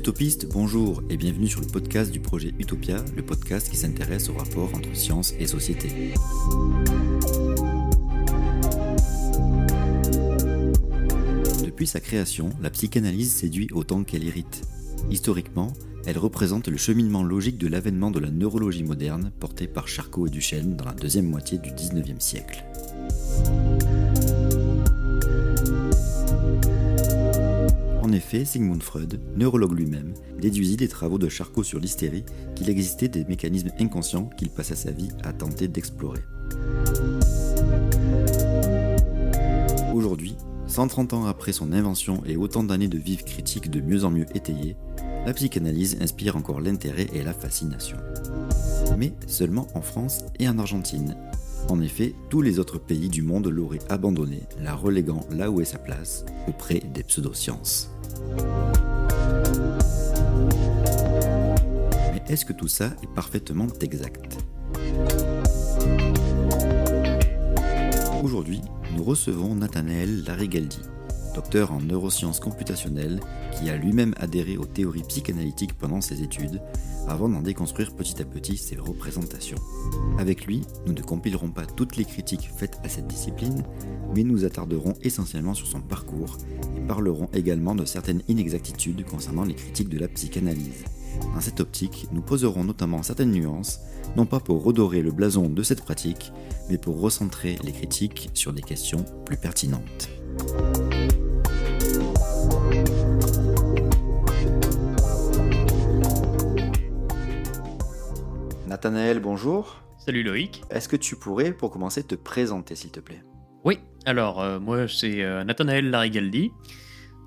utopistes, bonjour et bienvenue sur le podcast du projet Utopia, le podcast qui s'intéresse au rapport entre science et société. Depuis sa création, la psychanalyse séduit autant qu'elle irrite. Historiquement, elle représente le cheminement logique de l'avènement de la neurologie moderne porté par Charcot et Duchesne dans la deuxième moitié du XIXe siècle. En effet, Sigmund Freud, neurologue lui-même, déduisit des travaux de Charcot sur l'hystérie qu'il existait des mécanismes inconscients qu'il passa sa vie à tenter d'explorer. Aujourd'hui, 130 ans après son invention et autant d'années de vives critiques de mieux en mieux étayées, la psychanalyse inspire encore l'intérêt et la fascination. Mais seulement en France et en Argentine. En effet, tous les autres pays du monde l'auraient abandonnée, la reléguant là où est sa place, auprès des pseudosciences. Mais est-ce que tout ça est parfaitement exact ? Aujourd'hui, nous recevons Nathanaël Larrigaldi, docteur en neurosciences computationnelles, qui a lui-même adhéré aux théories psychanalytiques pendant ses études, avant d'en déconstruire petit à petit ses représentations. Avec lui, nous ne compilerons pas toutes les critiques faites à cette discipline, mais nous attarderons essentiellement sur son parcours et parlerons également de certaines inexactitudes concernant les critiques de la psychanalyse. Dans cette optique, nous poserons notamment certaines nuances, non pas pour redorer le blason de cette pratique, mais pour recentrer les critiques sur des questions plus pertinentes. Nathanaël, bonjour. Salut Loïc. Est-ce que tu pourrais, pour commencer, te présenter, s'il te plaît ? Oui, alors moi c'est Nathanaël Larrigaldi.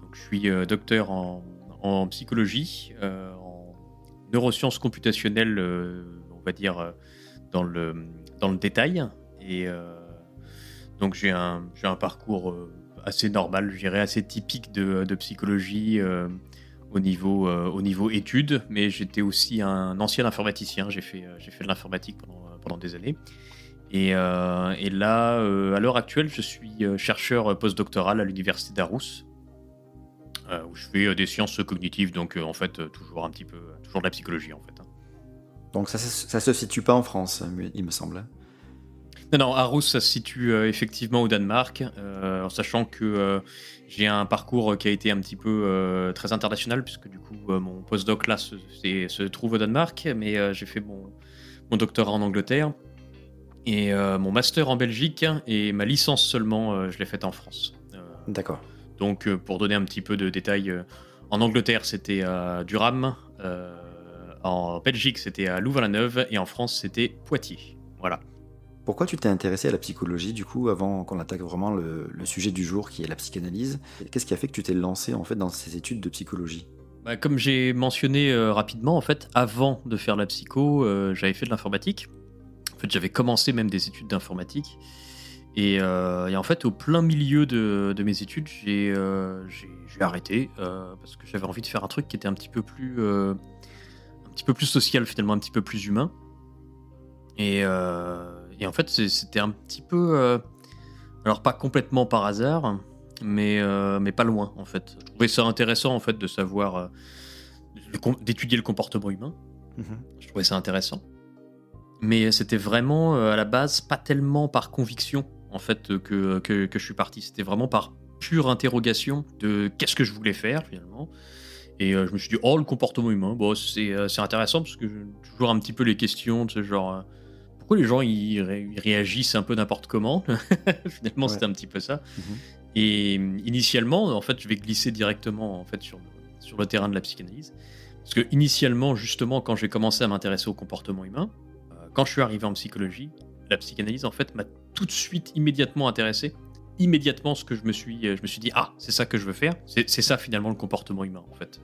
Donc, je suis docteur en psychologie, en neurosciences computationnelles, on va dire dans le détail. Et donc j'ai un parcours assez normal, je dirais assez typique de psychologie au niveau études, mais j'étais aussi un ancien informaticien. J'ai fait de l'informatique pendant des années. Et là, à l'heure actuelle, je suis chercheur postdoctoral à l'université d'Aarhus, où je fais des sciences cognitives, donc en fait toujours de la psychologie en fait. Donc ça se situe pas en France, il me semble. Non, Aarhus, ça se situe effectivement au Danemark, en sachant que j'ai un parcours qui a été un petit peu très international, puisque du coup mon postdoc là se trouve au Danemark, mais j'ai fait mon doctorat en Angleterre, et mon master en Belgique, et ma licence seulement, je l'ai faite en France. D'accord. Donc pour donner un petit peu de détails, en Angleterre c'était à Durham, en Belgique c'était à Louvain-la-Neuve, et en France c'était Poitiers. Voilà. Pourquoi tu t'es intéressé à la psychologie, du coup, avant qu'on attaque vraiment le sujet du jour, qui est la psychanalyse ? Qu'est-ce qui a fait que tu t'es lancé, en fait, dans ces études de psychologie ? Comme j'ai mentionné rapidement, en fait, avant de faire la psycho, j'avais fait de l'informatique. En fait, j'avais commencé même des études d'informatique. Et en fait, au plein milieu de mes études, j'ai arrêté parce que j'avais envie de faire un truc qui était un petit peu plus social, finalement, un petit peu plus humain. Et en fait, c'était un petit peu... alors, pas complètement par hasard, mais pas loin, en fait. Je trouvais ça intéressant, en fait, de savoir... d'étudier le comportement humain. Je trouvais ça intéressant. Mais c'était vraiment, à la base, pas tellement par conviction, en fait, que je suis parti. C'était vraiment par pure interrogation de qu'est-ce que je voulais faire, finalement. Et je me suis dit, le comportement humain, c'est intéressant, parce que j'ai toujours un petit peu les questions de ce genre... pourquoi les gens ils réagissent un peu n'importe comment. Finalement, c'était un petit peu ça. Et initialement, en fait, je vais glisser directement en fait, sur le terrain de la psychanalyse. Parce que initialement, justement, quand j'ai commencé à m'intéresser au comportement humain, quand je suis arrivé en psychologie, la psychanalyse, en fait, m'a tout de suite, immédiatement intéressé. Immédiatement, ce que je me suis dit, c'est ça que je veux faire. C'est ça, finalement, le comportement humain, en fait.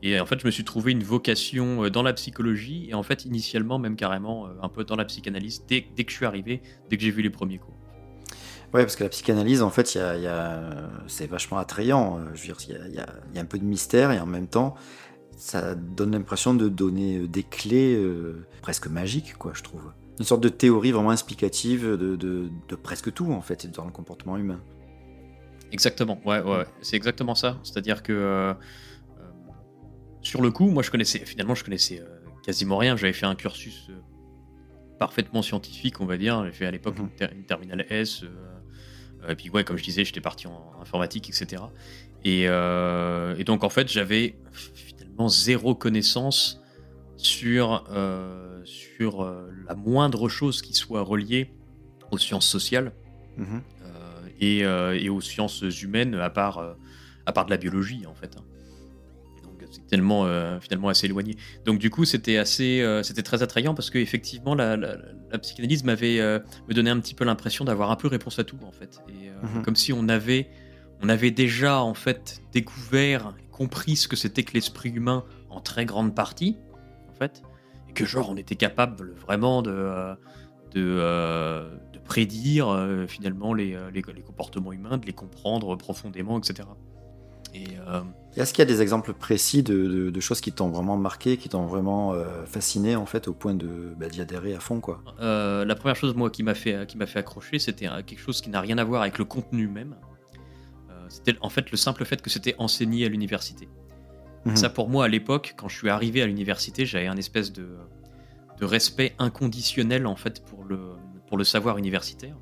Et en fait, je me suis trouvé une vocation dans la psychologie, et en fait, initialement, même carrément, un peu dans la psychanalyse, dès que je suis arrivé, dès que j'ai vu les premiers cours. Ouais, parce que la psychanalyse, en fait, c'est vachement attrayant. Je veux dire, il y a un peu de mystère, et en même temps, ça donne l'impression de donner des clés presque magiques, quoi, je trouve. Une sorte de théorie vraiment explicative de presque tout, en fait, dans le comportement humain. Exactement, ouais, c'est exactement ça. C'est-à-dire que sur le coup, moi je connaissais quasiment rien. J'avais fait un cursus parfaitement scientifique, on va dire. J'ai fait à l'époque une terminale S. Et puis ouais, comme je disais, j'étais parti en informatique, etc. Et donc en fait, j'avais finalement zéro connaissance sur la moindre chose qui soit reliée aux sciences sociales et aux sciences humaines, à part de la biologie en fait. Donc c'est tellement finalement assez éloigné. Donc du coup, c'était très attrayant parce que effectivement, la psychanalyse me donnait un petit peu l'impression d'avoir un peu réponse à tout en fait. Et comme si on avait déjà en fait découvert, compris ce que c'était que l'esprit humain en très grande partie en fait, et que genre on était capable vraiment de prédire finalement les comportements humains, de les comprendre profondément, etc. Et est-ce qu'il y a des exemples précis de choses qui t'ont vraiment marqué, qui t'ont vraiment fasciné en fait, au point d'y adhérer à fond, quoi? La première chose moi qui m'a fait accrocher, c'était quelque chose qui n'a rien à voir avec le contenu même. C'était en fait le simple fait que c'était enseigné à l'université. Ça pour moi à l'époque, quand je suis arrivé à l'université, j'avais un espèce de respect inconditionnel en fait pour le savoir universitaire.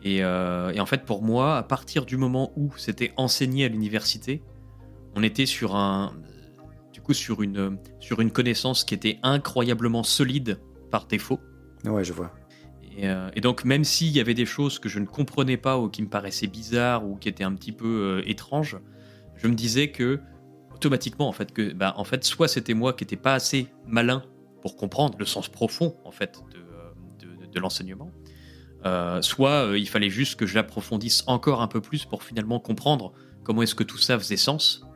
Et en fait pour moi, à partir du moment où c'était enseigné à l'université, on était sur une connaissance qui était incroyablement solide par défaut. Ouais, je vois. Et donc même s'il y avait des choses que je ne comprenais pas ou qui me paraissaient bizarres ou qui étaient un petit peu étranges, je me disais que automatiquement en fait soit c'était moi qui n'étais pas assez malin pour comprendre le sens profond en fait de l'enseignement, soit il fallait juste que je l'approfondisse encore un peu plus pour finalement comprendre comment est-ce que tout ça faisait sens.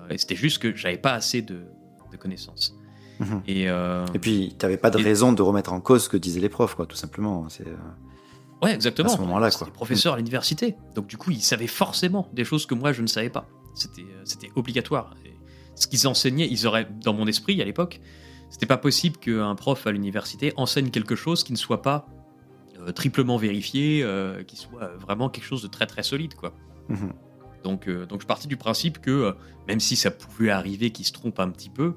Et c'était juste que j'avais pas assez de connaissances. Et puis, tu n'avais pas de raison de remettre en cause ce que disaient les profs, quoi, tout simplement. Ouais, exactement. À ce moment-là, quoi. C'était des professeurs à l'université. Donc, du coup, ils savaient forcément des choses que moi, je ne savais pas. C'était obligatoire. Et ce qu'ils enseignaient, ils auraient, dans mon esprit, à l'époque, c'était pas possible qu'un prof à l'université enseigne quelque chose qui ne soit pas triplement vérifié, qui soit vraiment quelque chose de très, très solide, quoi. Donc, je partais du principe que, même si ça pouvait arriver qu'ils se trompent un petit peu,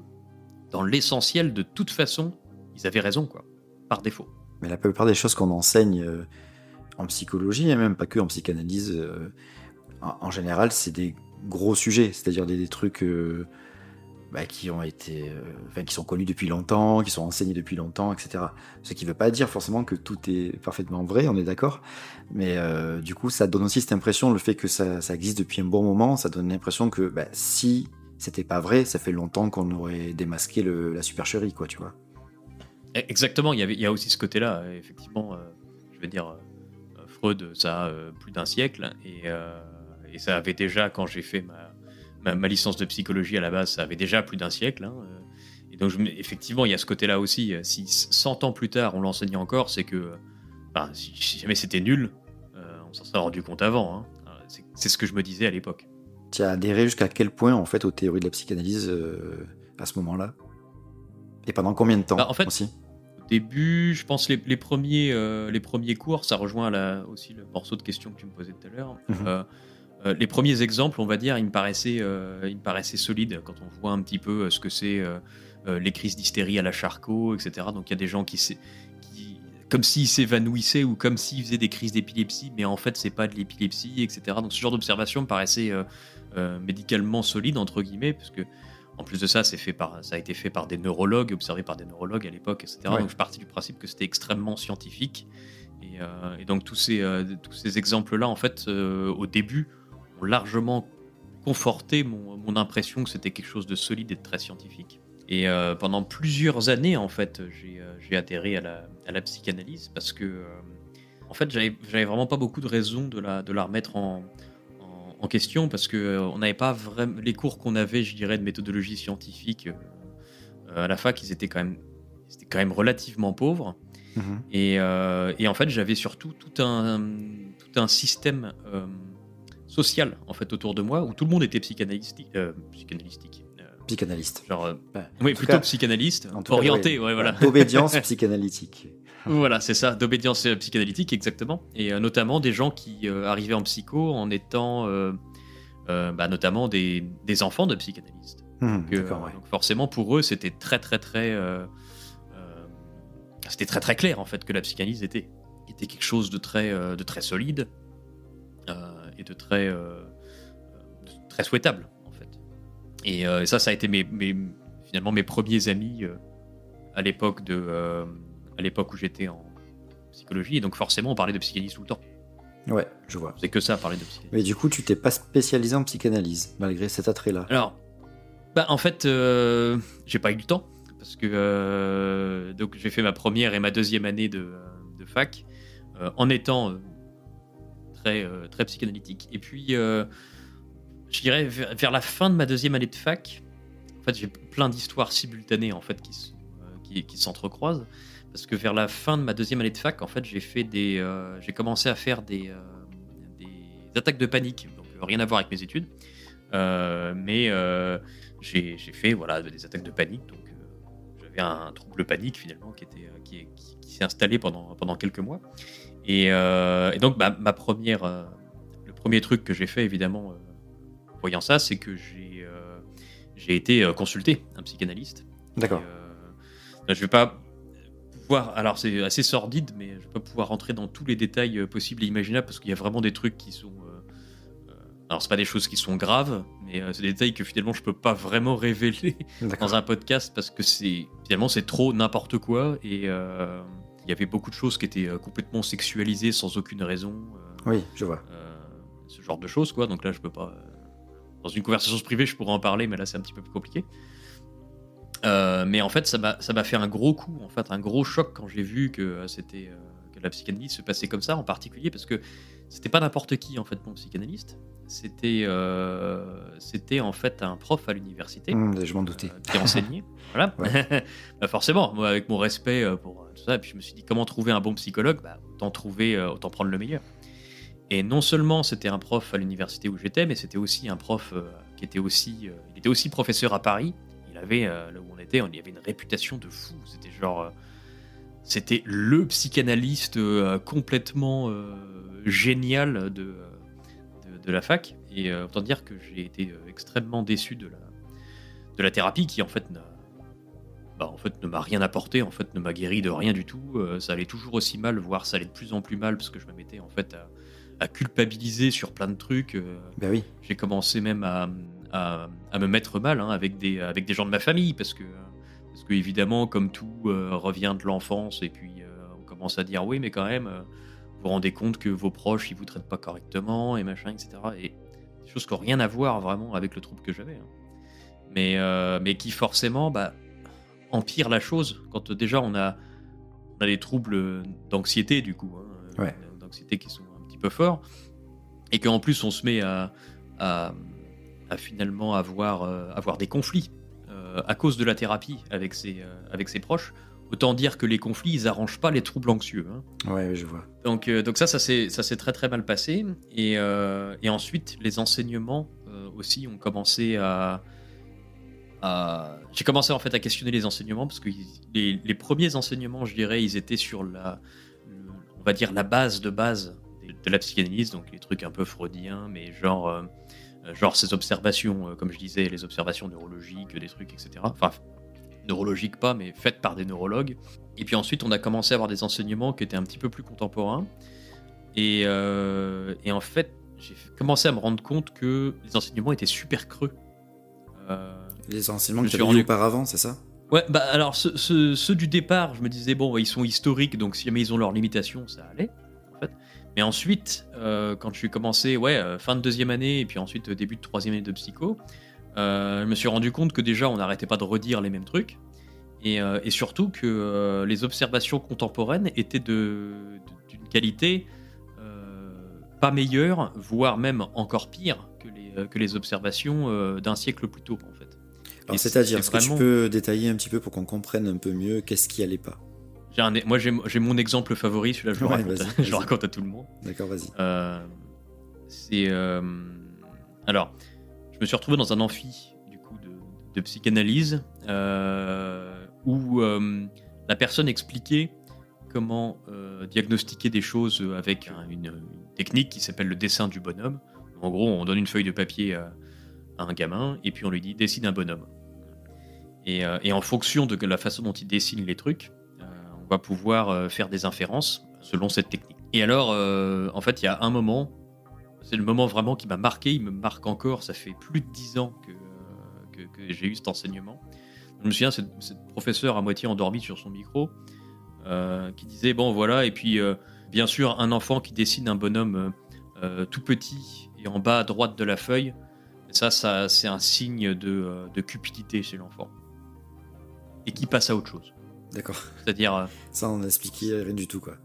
dans l'essentiel, de toute façon, ils avaient raison, quoi, par défaut. Mais la plupart des choses qu'on enseigne en psychologie, et même pas que en psychanalyse, en général, c'est des gros sujets, c'est-à-dire des trucs qui ont été, qui sont connus depuis longtemps, qui sont enseignés depuis longtemps, etc. Ce qui ne veut pas dire forcément que tout est parfaitement vrai, on est d'accord, mais du coup, ça donne aussi cette impression, le fait que ça existe depuis un bon moment, ça donne l'impression que si c'était pas vrai, ça fait longtemps qu'on aurait démasqué la supercherie, quoi, tu vois. Exactement, il y a aussi ce côté-là, effectivement, je vais dire, Freud, ça a plus d'un siècle, et ça avait déjà, quand j'ai fait ma licence de psychologie à la base, ça avait déjà plus d'un siècle, et donc effectivement, il y a ce côté-là aussi, si 100 ans plus tard on l'enseignait encore, c'est que, si jamais c'était nul, on s'en serait rendu compte avant, c'est ce que je me disais à l'époque. Tu as adhéré jusqu'à quel point, en fait, aux théories de la psychanalyse à ce moment-là? Et pendant combien de temps, en fait, aussi? Au début, je pense les premiers cours, ça rejoint aussi le morceau de question que tu me posais tout à l'heure. Les premiers exemples, on va dire, ils me paraissaient solides quand on voit un petit peu ce que c'est les crises d'hystérie à la Charcot, etc. Donc il y a des gens qui comme s'ils s'évanouissaient ou comme s'ils faisaient des crises d'épilepsie, mais en fait c'est pas de l'épilepsie, etc. Donc ce genre d'observation me paraissait médicalement solide, entre guillemets, parce que en plus de ça, ça a été fait par des neurologues, observé par des neurologues à l'époque, etc. Ouais. Donc je partais du principe que c'était extrêmement scientifique. Et donc tous ces exemples-là, en fait, au début, ont largement conforté mon impression que c'était quelque chose de solide et de très scientifique. Et pendant plusieurs années, en fait, j'ai adhéré à la psychanalyse parce que, en fait, j'avais vraiment pas beaucoup de raisons de la remettre en question, parce que on n'avait pas vraiment les cours qu'on avait, je dirais, de méthodologie scientifique à la fac, c'était quand même relativement pauvre. Et en fait, j'avais surtout tout un système social en fait autour de moi où tout le monde était psychanalyste. Genre, oui, plutôt psychanalyste, orienté, ouais, voilà. D'obédience psychanalytique. Voilà, c'est ça, d'obédience psychanalytique, exactement. Et notamment des gens qui arrivaient en psycho en étant notamment des enfants de psychanalystes. Donc forcément, pour eux, c'était très clair en fait que la psychanalyse était quelque chose de très solide et de très souhaitable en fait. Et ça a été finalement mes premiers amis à l'époque où j'étais en psychologie. Et donc forcément, on parlait de psychanalyse tout le temps. Ouais, je vois. C'est que ça, parler de psychanalyse. Mais du coup, tu t'es pas spécialisé en psychanalyse, malgré cet attrait-là. Alors, en fait, j'ai pas eu le temps, parce que donc j'ai fait ma première et ma deuxième année de fac, en étant très psychanalytique. Et puis, je dirais, vers la fin de ma deuxième année de fac, en fait, j'ai plein d'histoires simultanées, en fait, qui s'entrecroisent. Parce que vers la fin de ma deuxième année de fac, en fait, j'ai commencé à faire des attaques de panique, donc rien à voir avec mes études, mais j'ai fait des attaques de panique. Donc j'avais un trouble panique finalement qui s'est installé pendant quelques mois. Et donc le premier truc que j'ai fait évidemment en voyant ça, c'est que j'ai été consulter un psychanalyste. D'accord. Je vais pas alors c'est assez sordide, mais je vais pas pouvoir rentrer dans tous les détails possibles et imaginables, parce qu'il y a vraiment des trucs qui sont alors c'est pas des choses qui sont graves, mais c'est des détails que finalement je peux pas vraiment révéler dans un podcast, parce que finalement c'est trop n'importe quoi, et il y avait beaucoup de choses qui étaient complètement sexualisées sans aucune raison. Oui, je vois. Ce genre de choses, quoi. Donc là je peux pas dans une conversation privée je pourrais en parler, mais là c'est un petit peu plus compliqué. Mais en fait, ça m'a fait un gros coup, en fait, un gros choc quand j'ai vu que que la psychanalyse se passait comme ça, en particulier parce que c'était pas n'importe qui, en fait, mon psychanalyste. C'était en fait un prof à l'université. Je m'en doutais. Qui enseignait. Voilà. Ouais. Forcément, moi, avec mon respect pour tout ça, et puis je me suis dit, comment trouver un bon psychologue ? Autant prendre le meilleur. Et non seulement c'était un prof à l'université où j'étais, mais c'était aussi un prof il était aussi professeur à Paris. Là où on était, il y avait une réputation de fou. C'était le psychanalyste complètement génial de la fac. Et autant dire que j'ai été extrêmement déçu de la thérapie, qui en fait ne m'a rien apporté, en fait ne m'a guéri de rien du tout. Ça allait toujours aussi mal, voire ça allait de plus en plus mal, parce que je me mettais en fait à culpabiliser sur plein de trucs. Ben oui. J'ai commencé même à me mettre mal avec des gens de ma famille, parce que évidemment, comme tout revient de l'enfance, et puis on commence à dire oui, mais quand même vous vous rendez compte que vos proches ils vous traitent pas correctement et machin, etc. Et des choses qui n'ont rien à voir vraiment avec le trouble que j'avais, mais qui forcément empirent la chose quand déjà on a des troubles d'anxiété, du coup, d'anxiété qui sont un petit peu forts, et qu'en plus on se met à finalement avoir des conflits à cause de la thérapie avec ses proches. Autant dire que les conflits, ils arrangent pas les troubles anxieux. Ouais, je vois. Donc ça s'est très très mal passé. Et ensuite, les enseignements aussi ont commencé J'ai commencé en fait à questionner les enseignements, parce que les premiers enseignements, je dirais, ils étaient sur on va dire la base de la psychanalyse, donc les trucs un peu freudiens, mais genre ces observations, comme je disais, les observations neurologiques, des trucs, etc. Enfin, neurologiques pas, mais faites par des neurologues. Et puis ensuite, on a commencé à avoir des enseignements qui étaient un petit peu plus contemporains. Et en fait, j'ai commencé à me rendre compte que les enseignements étaient super creux. Les enseignements que tu avais eu auparavant, c'est ça ? Ouais, alors ceux du départ, je me disais, bon, ils sont historiques, donc si jamais ils ont leurs limitations, ça allait, en fait. Mais ensuite, quand je suis commencé, fin de deuxième année, et puis ensuite début de troisième année de psycho, je me suis rendu compte que déjà, on n'arrêtait pas de redire les mêmes trucs, et surtout que les observations contemporaines étaient d'une qualité pas meilleure, voire même encore pire que les observations d'un siècle plus tôt, en fait. Alors, c'est-à-dire, est-ce que tu peux détailler un petit peu pour qu'on comprenne un peu mieux qu'est-ce qui allait pas ? Moi, j'ai mon exemple favori, celui-là, je le raconte à tout le monde. D'accord, vas-y. Alors, je me suis retrouvé dans un amphi, du coup, de psychanalyse, où la personne expliquait comment diagnostiquer des choses avec une technique qui s'appelle le dessin du bonhomme. En gros, on donne une feuille de papier à un gamin, et puis on lui dit dessine un bonhomme. Et en fonction de la façon dont il dessine les trucs, on va pouvoir faire des inférences selon cette technique. Et alors, en fait, il y a un moment, c'est le moment vraiment qui m'a marqué, il me marque encore, ça fait plus de 10 ans que j'ai eu cet enseignement. Je me souviens, ce professeur à moitié endormi sur son micro, qui disait, bon voilà, et puis bien sûr, un enfant qui dessine un bonhomme tout petit et en bas à droite de la feuille, ça c'est un signe de cupidité chez l'enfant. Et qui passe à autre chose. D'accord. C'est-à-dire... Ça, on a expliqué rien du tout, quoi.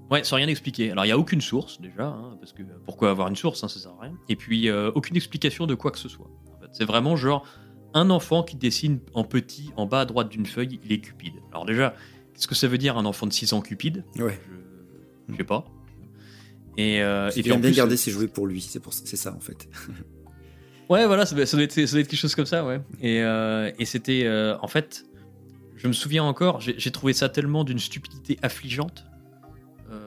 Ouais, sans rien expliquer. Alors, il n'y a aucune source, déjà, hein, parce que pourquoi avoir une source, hein, ça sert à rien. Et puis, aucune explication de quoi que ce soit. En fait, c'est vraiment genre, un enfant qui dessine en petit, en bas à droite d'une feuille, il est cupide. Alors déjà, qu'est-ce que ça veut dire un enfant de 6 ans cupide ? Ouais. Je sais pas. Et puis en plus, bien garder ses jouets pour lui, c'est ça, en fait. Ouais, voilà, ça doit être quelque chose comme ça, ouais. Et c'était, en fait, je me souviens encore, j'ai trouvé ça tellement d'une stupidité affligeante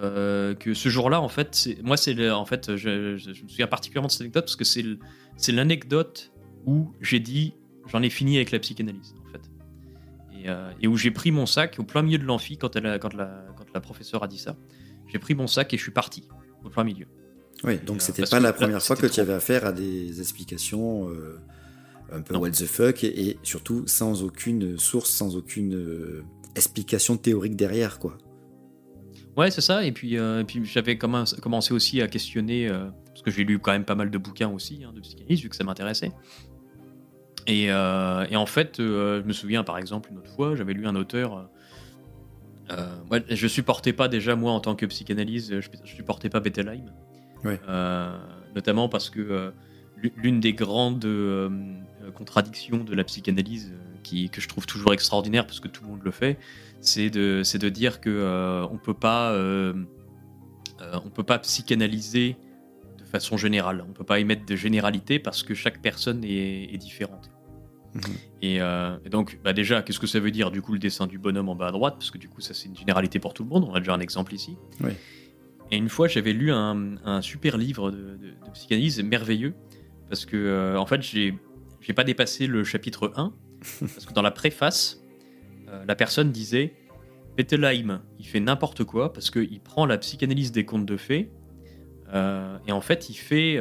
que ce jour-là, en fait, je me souviens particulièrement de cette anecdote parce que c'est l'anecdote où j'ai dit, j'en ai fini avec la psychanalyse, en fait. Et où j'ai pris mon sac au plein milieu de l'amphi quand la professeure a dit ça. J'ai pris mon sac et je suis parti au plein milieu. Oui, donc c'était pas la première fois que tu avais affaire à des explications un peu what the fuck et surtout sans aucune source, sans aucune explication théorique derrière, quoi. Ouais, c'est ça. Et puis j'avais commencé aussi à questionner, parce que j'ai lu quand même pas mal de bouquins aussi de psychanalyse, vu que ça m'intéressait. Et en fait, je me souviens par exemple une autre fois, j'avais lu un auteur. Ouais, je supportais pas déjà, moi en tant que psychanalyse, je supportais pas Bettelheim. Ouais. Notamment parce que l'une des grandes contradictions de la psychanalyse que je trouve toujours extraordinaire parce que tout le monde le fait, c'est de dire que on peut pas psychanalyser de façon générale, on peut pas émettre de généralité parce que chaque personne est différente. Et donc déjà, qu'est-ce que ça veut dire du coup le dessin du bonhomme en bas à droite, parce que du coup ça c'est une généralité pour tout le monde, on a déjà un exemple ici. Ouais. Et une fois, j'avais lu un super livre de psychanalyse merveilleux, parce que, en fait, j'ai pas dépassé le chapitre 1, parce que dans la préface, la personne disait « Bettelheim, il fait n'importe quoi, parce qu'il prend la psychanalyse des contes de fées, et en fait, il fait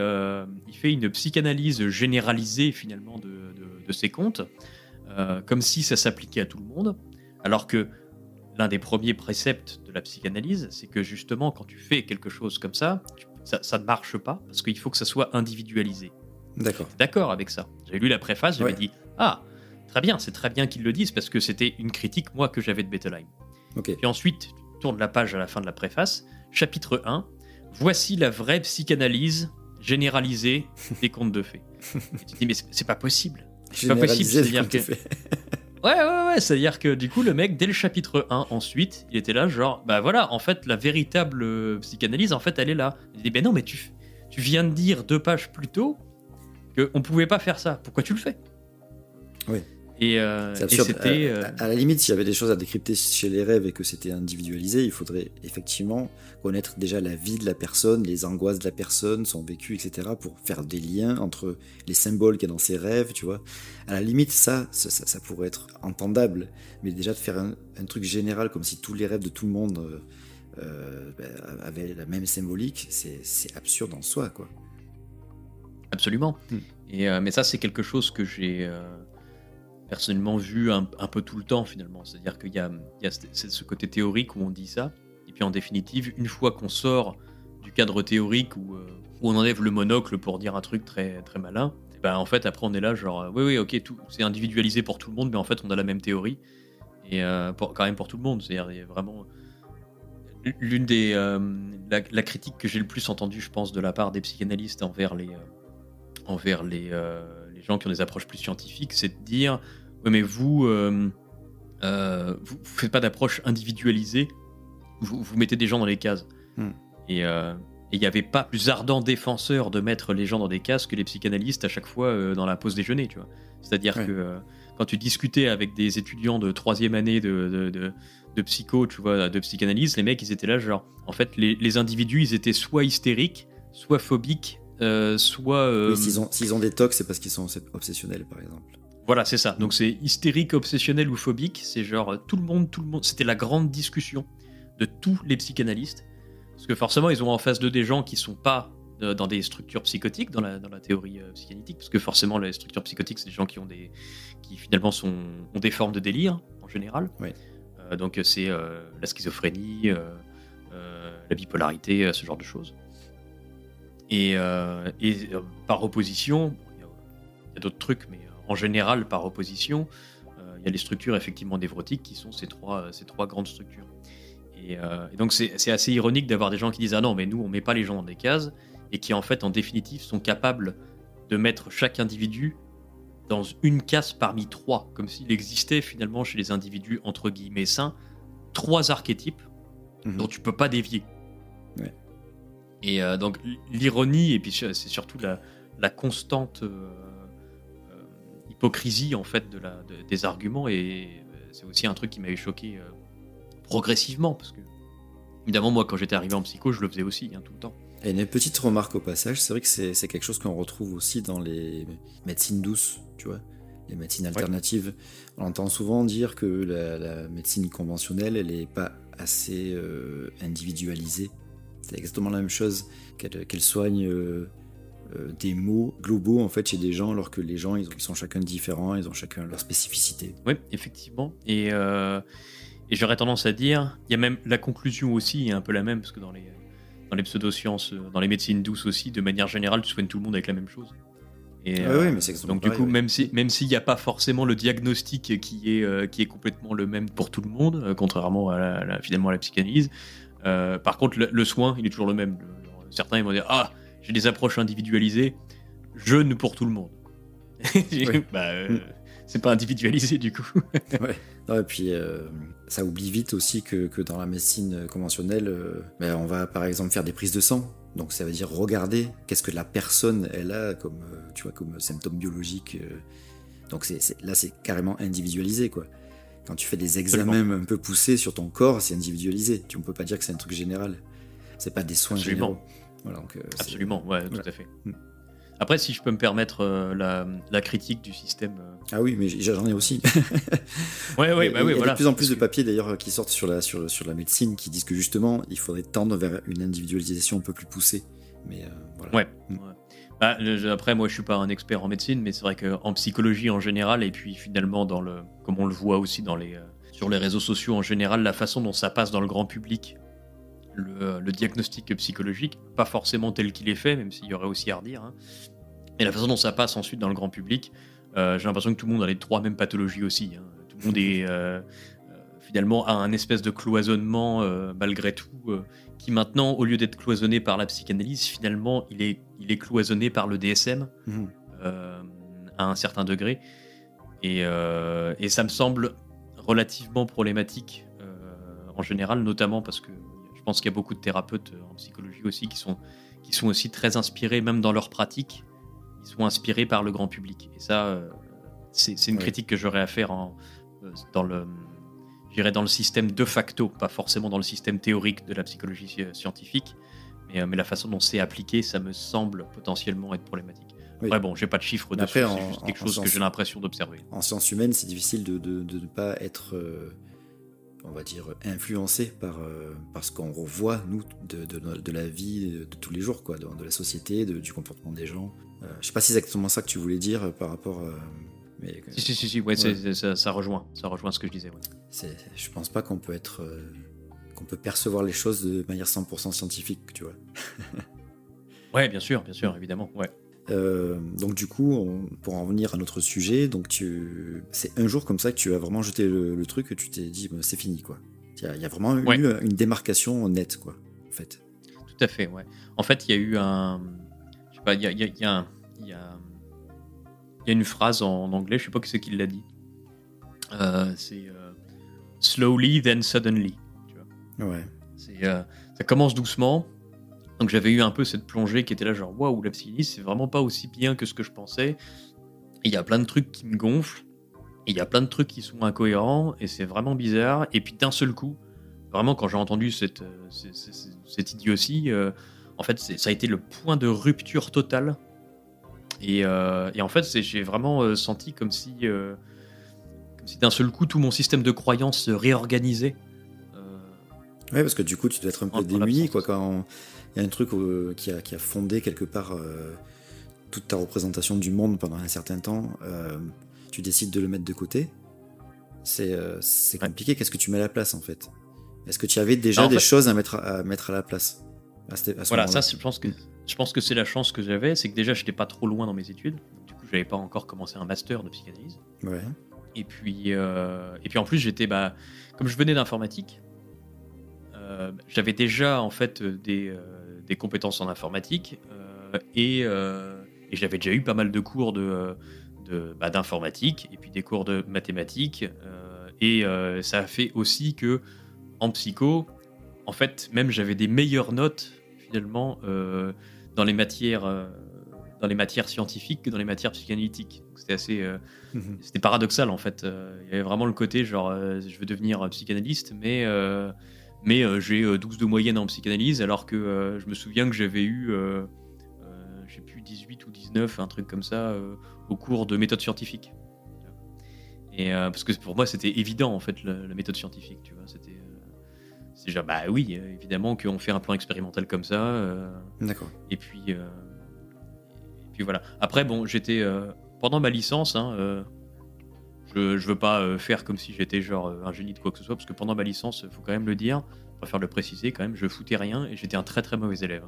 une psychanalyse généralisée, finalement, de ces contes, comme si ça s'appliquait à tout le monde, alors que l'un des premiers préceptes de la psychanalyse, c'est que justement, quand tu fais quelque chose comme ça, ça ne marche pas, parce qu'il faut que ça soit individualisé. D'accord. J'étais d'accord avec ça. J'avais lu la préface, j'avais dit « Ah, très bien, c'est très bien qu'ils le disent, parce que c'était une critique, moi, que j'avais de Bettelheim. » Okay. Puis ensuite, tu tournes la page à la fin de la préface, chapitre 1, « Voici la vraie psychanalyse généralisée des contes de fées. » Et tu te dis « Mais c'est pas possible. C'est pas possible, c'est-à-dire que... » Ouais, c'est-à-dire que du coup, le mec, dès le chapitre 1, ensuite, il était là, genre, bah voilà, en fait, la véritable psychanalyse, en fait, elle est là. Il dit, ben non, mais tu viens de dire 2 pages plus tôt qu'on pouvait pas faire ça. Pourquoi tu le fais ? Oui. C'est absurde. Et c'était... à la limite, s'il y avait des choses à décrypter chez les rêves et que c'était individualisé, il faudrait effectivement connaître déjà la vie de la personne, les angoisses de la personne, son vécu, etc., pour faire des liens entre les symboles qu'il y a dans ses rêves, tu vois. À la limite, ça pourrait être entendable, mais déjà de faire un truc général, comme si tous les rêves de tout le monde avaient la même symbolique, c'est absurde en soi, quoi. Absolument. Mais ça, c'est quelque chose que j'ai... personnellement vu un peu tout le temps finalement, c'est-à-dire qu'il y a ce côté théorique où on dit ça, et puis en définitive, une fois qu'on sort du cadre théorique où on enlève le monocle pour dire un truc très, très malin, et ben en fait après on est là genre oui ok, tout c'est individualisé pour tout le monde, mais en fait on a la même théorie, et quand même pour tout le monde, c'est-à-dire il y a vraiment l'une des la critique que j'ai le plus entendue, je pense, de la part des psychanalystes envers les gens qui ont des approches plus scientifiques, c'est de dire ouais, mais vous faites pas d'approche individualisée, vous mettez des gens dans les cases. Et il n'y avait pas plus ardent défenseur de mettre les gens dans des cases que les psychanalystes à chaque fois dans la pause déjeuner, tu vois. C'est-à-dire que quand tu discutais avec des étudiants de 3e année de psycho, tu vois, de psychanalyse, les mecs ils étaient là genre en fait les individus ils étaient soit hystériques, soit phobiques, soit... Oui, s'ils ont des tocs, c'est parce qu'ils sont obsessionnels, par exemple. Voilà, c'est ça. Donc c'est hystérique, obsessionnel ou phobique. C'est genre tout le monde. C'était la grande discussion de tous les psychanalystes. Parce que forcément, ils ont en face d'eux des gens qui sont pas dans des structures psychotiques, dans la théorie psychanalytique. Parce que forcément, les structures psychotiques, c'est des gens qui finalement ont des formes de délire, en général. Oui. Donc c'est la schizophrénie, la bipolarité, ce genre de choses. Et par opposition, il y a d'autres trucs, mais en général, par opposition, il y a les structures effectivement névrotiques qui sont ces trois grandes structures. Et donc c'est assez ironique d'avoir des gens qui disent ah non mais nous on met pas les gens dans des cases et qui en fait en définitive sont capables de mettre chaque individu dans une case parmi trois, comme s'il existait finalement chez les individus entre guillemets sains 3 archétypes dont tu peux pas dévier. Ouais. Et donc l'ironie et puis c'est surtout la constante hypocrisie en fait des arguments, et c'est aussi un truc qui m'avait choqué progressivement, parce que évidemment moi quand j'étais arrivé en psycho je le faisais aussi tout le temps. Et une petite remarque au passage, c'est vrai que c'est quelque chose qu'on retrouve aussi dans les médecines douces, tu vois, les médecines alternatives. On entend souvent dire que la médecine conventionnelle elle est pas assez individualisée. C'est exactement la même chose, qu'elle soigne des maux globaux en fait chez des gens, alors que les gens ils sont chacun différents, ils ont chacun leur spécificité. Oui, effectivement. Et j'aurais tendance à dire, il y a même la conclusion aussi est un peu la même, parce que dans les pseudosciences, dans les médecines douces aussi, de manière générale, tu soignes tout le monde avec la même chose. Et oui, mais c'est exactement donc du pareil, coup, oui. même s'il n'y a pas forcément le diagnostic qui est complètement le même pour tout le monde, contrairement à finalement à la psychanalyse, par contre, le soin, il est toujours le même. Certains ils vont dire ah, j'ai des approches individualisées, jeûne pour tout le monde. Oui. C'est pas individualisé du coup. Ouais. Non, et puis ça oublie vite aussi que dans la médecine conventionnelle, on va par exemple faire des prises de sang. Donc ça veut dire regarder qu'est-ce que la personne elle a comme comme symptômes biologiques. Donc là c'est carrément individualisé quoi. Quand tu fais des examens un peu poussés sur ton corps, c'est individualisé. Tu ne peux pas dire que c'est un truc général. C'est pas des soins généraux. Voilà, donc, absolument, ouais, voilà. Tout à fait. Après, si je peux me permettre la critique du système. Ah oui, mais j'en ai aussi. Il y a de plus en plus de papiers d'ailleurs qui sortent sur la médecine qui disent que justement il faudrait tendre vers une individualisation un peu plus poussée. Mais voilà. Ouais. Après, moi je suis pas un expert en médecine, mais c'est vrai qu'en psychologie en général, et puis finalement comme on le voit aussi sur les réseaux sociaux en général, la façon dont ça passe dans le grand public, le diagnostic psychologique, pas forcément tel qu'il est fait, même s'il y aurait aussi à redire, et la façon dont ça passe ensuite dans le grand public, j'ai l'impression que tout le monde a les 3 mêmes pathologies aussi. Tout le monde est finalement a un espèce de cloisonnement malgré tout, qui maintenant, au lieu d'être cloisonné par la psychanalyse, finalement il est cloisonné par le DSM à un certain degré, et ça me semble relativement problématique en général, notamment parce que je pense qu'il y a beaucoup de thérapeutes en psychologie aussi qui sont aussi très inspirés, même dans leur pratique, ils sont inspirés par le grand public. Et ça, c'est une critique que j'aurais à faire dans le système de facto, pas forcément dans le système théorique de la psychologie scientifique, mais la façon dont c'est appliqué, ça me semble potentiellement être problématique. Oui. Après, bon, j'ai pas de chiffres dessus, c'est juste quelque chose que j'ai l'impression d'observer. En sciences humaines, c'est difficile de ne pas être, on va dire, influencé par ce qu'on revoit, nous, de la vie de tous les jours, quoi, de la société, du comportement des gens. Je sais pas si c'est exactement ça que tu voulais dire par rapport à... Mais, Si, ouais, ça rejoint ce que je disais. Ouais. Je pense pas qu'on peut qu'on peut percevoir les choses de manière 100% scientifique, tu vois. Ouais, bien sûr, évidemment, ouais. Donc du coup, pour en venir à notre sujet, donc c'est un jour comme ça que tu as vraiment jeté le truc, que tu t'es dit c'est fini quoi. Il y a vraiment eu une démarcation nette quoi, en fait. Tout à fait, ouais. En fait, il y a eu je sais pas, il y a une phrase en anglais, je sais pas qui c'est qui l'a dit. C'est slowly then suddenly. Tu vois. Ouais. Ça commence doucement. Donc j'avais eu un peu cette plongée qui était là genre waouh, la psychanalyse c'est vraiment pas aussi bien que ce que je pensais. Il y a plein de trucs qui me gonflent, il y a plein de trucs qui sont incohérents et c'est vraiment bizarre. Et puis d'un seul coup, vraiment quand j'ai entendu cette idiotie, en fait, ça a été le point de rupture totale. Et en fait, j'ai vraiment senti comme si d'un seul coup, tout mon système de croyances se réorganisait. Ouais, parce que du coup, tu dois être un peu démuni, quoi, quand il y a un truc qui a fondé quelque part toute ta représentation du monde pendant un certain temps, tu décides de le mettre de côté. C'est compliqué. Qu'est-ce que tu mets à la place, en fait? Est-ce que tu avais déjà des choses à mettre à la place à ce voilà, moment-là? ça, je pense que c'est la chance que j'avais, c'est que déjà, je n'étais pas trop loin dans mes études. Du coup, je n'avais pas encore commencé un master de psychanalyse. Ouais. Et puis en plus, j'étais, comme je venais d'informatique, j'avais déjà en fait des compétences en informatique et j'avais déjà eu pas mal de cours d'informatique et puis des cours de mathématiques et ça a fait aussi que en psycho, en fait, même j'avais des meilleures notes finalement dans les matières scientifiques que dans les matières psychanalytiques. Donc, c'était assez c'était paradoxal en fait. Il y avait vraiment le côté genre je veux devenir psychanalyste, mais j'ai 12 de moyenne en psychanalyse, alors que je me souviens que j'avais eu j'ai plus 18 ou 19, un truc comme ça, au cours de méthode scientifique. Et parce que pour moi c'était évident en fait la méthode scientifique, tu vois, c'est genre oui, évidemment qu'on fait un plan expérimental comme ça. D'accord. Et puis voilà. Après bon, j'étais pendant ma licence, je veux pas faire comme si j'étais genre un génie de quoi que ce soit, parce que pendant ma licence, faut quand même le dire, je préfère le préciser quand même, je foutais rien et j'étais un très très mauvais élève.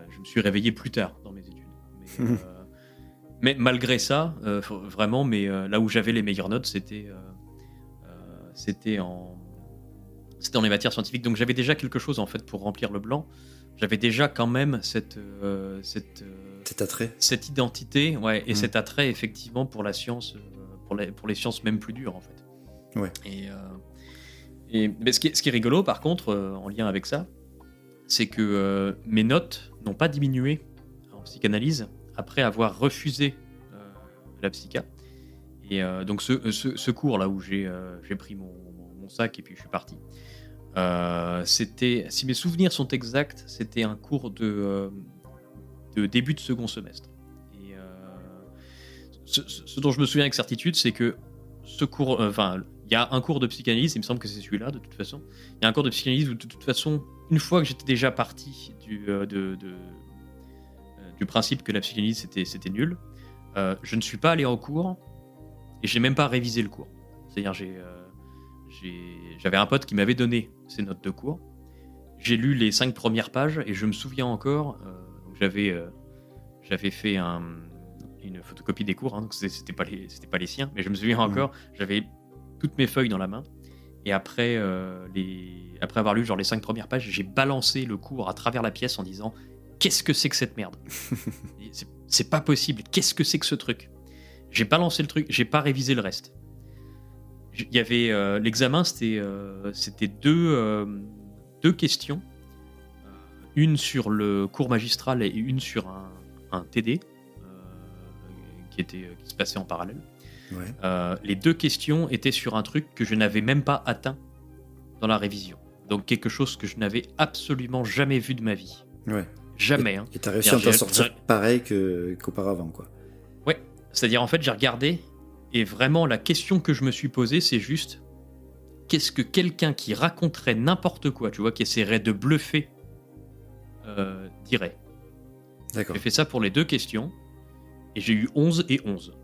Je me suis réveillé plus tard dans mes études. Mais malgré ça, vraiment, là où j'avais les meilleures notes, c'était dans les matières scientifiques. Donc j'avais déjà quelque chose en fait pour remplir le blanc. J'avais déjà quand même cet attrait, cette identité, ouais, et cet attrait effectivement pour la science, pour les sciences même plus dures en fait. Ouais. Mais ce qui est rigolo par contre, en lien avec ça, c'est que mes notes n'ont pas diminué en psychanalyse après avoir refusé la psycha. Et donc ce cours là où j'ai pris mon sac et puis je suis parti, c'était, si mes souvenirs sont exacts, c'était un cours de début de second semestre. Et ce dont je me souviens avec certitude, c'est que ce cours, il y a un cours de psychanalyse, il me semble que c'est celui-là de toute façon. Il y a un cours de psychanalyse où de toute façon, une fois que j'étais déjà parti du principe que la psychanalyse c'était nul, je ne suis pas allé en cours et j'ai même pas révisé le cours. C'est-à-dire j'avais un pote qui m'avait donné ses notes de cours. J'ai lu les 5 premières pages et je me souviens encore. J'avais fait une photocopie des cours, donc c'était pas les siens, mais je me souviens encore. J'avais toutes mes feuilles dans la main et après avoir lu genre les 5 premières pages, j'ai balancé le cours à travers la pièce en disant qu'est-ce que c'est que cette merde. C'est pas possible. Qu'est-ce que c'est que ce truc? J'ai balancé le truc, j'ai pas révisé le reste. Il y avait l'examen, c'était deux questions, une sur le cours magistral et une sur un TD qui se passait en parallèle. Ouais. Les 2 questions étaient sur un truc que je n'avais même pas atteint dans la révision. Donc quelque chose que je n'avais absolument jamais vu de ma vie. Ouais. Jamais. Et t'as réussi à t'en sortir pareil qu'auparavant, quoi. Ouais. C'est-à-dire, en fait, j'ai regardé et vraiment, la question que je me suis posée, c'est juste qu'est-ce que quelqu'un qui raconterait n'importe quoi, tu vois, qui essaierait de bluffer, dirait. D'accord. J'ai fait ça pour les 2 questions et j'ai eu 11 et 11.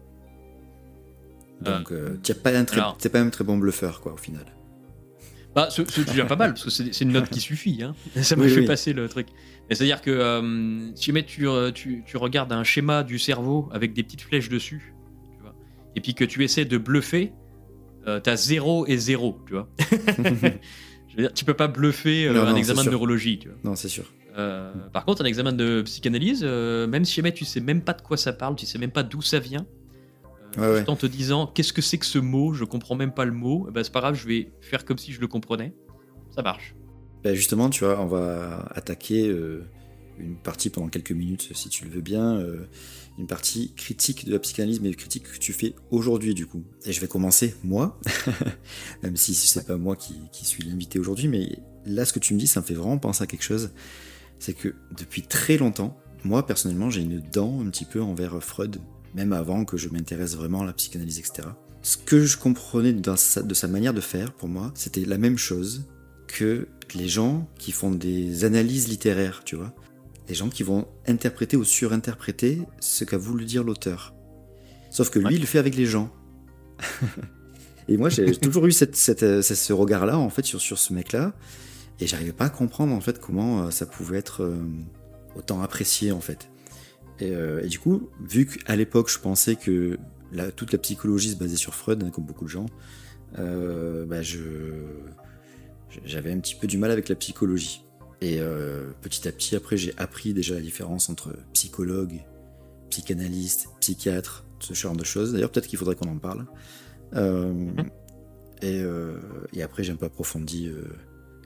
Donc, t'es pas un très bon bluffeur, quoi, au final. C'est déjà pas mal, parce que c'est une note qui suffit. Hein. Ça m'a fait passer le truc. C'est-à-dire que si jamais tu regardes un schéma du cerveau avec des petites flèches dessus, tu vois, et puis que tu essaies de bluffer, t'as 0 et 0, tu vois. Je veux dire, tu peux pas bluffer un examen de neurologie, tu vois. Non, c'est sûr. Par contre, un examen de psychanalyse, même si jamais tu sais même pas de quoi ça parle, tu sais même pas d'où ça vient, juste en te disant qu'est-ce que c'est que ce mot, je comprends même pas le mot, c'est pas grave, je vais faire comme si je le comprenais, ça marche. Justement, tu vois, on va attaquer une partie pendant quelques minutes, si tu le veux bien, une partie critique de la psychanalyse, mais critique que tu fais aujourd'hui, du coup. Et je vais commencer, moi, même si c'est pas moi qui suis l'invité aujourd'hui, mais là, ce que tu me dis, ça me fait vraiment penser à quelque chose. c'est que depuis très longtemps, moi personnellement, j'ai une dent un petit peu envers Freud, même avant que je m'intéresse vraiment à la psychanalyse, etc. Ce que je comprenais de sa manière de faire, pour moi, c'était la même chose que les gens qui font des analyses littéraires, tu vois. Les gens qui vont interpréter ou surinterpréter ce qu'a voulu dire l'auteur. Sauf que lui, il le fait avec les gens. Et moi, j'ai toujours eu ce regard-là, en fait, sur ce mec-là. Et j'arrivais pas à comprendre, en fait, comment ça pouvait être autant apprécié, en fait. Et du coup, vu qu'à l'époque, je pensais que toute la psychologie se basait sur Freud, hein, comme beaucoup de gens, j'avais un petit peu du mal avec la psychologie. Et petit à petit, après, j'ai appris déjà la différence entre psychologue, psychanalyste, psychiatre, ce genre de choses. D'ailleurs, peut-être qu'il faudrait qu'on en parle. Et après, j'ai un peu approfondi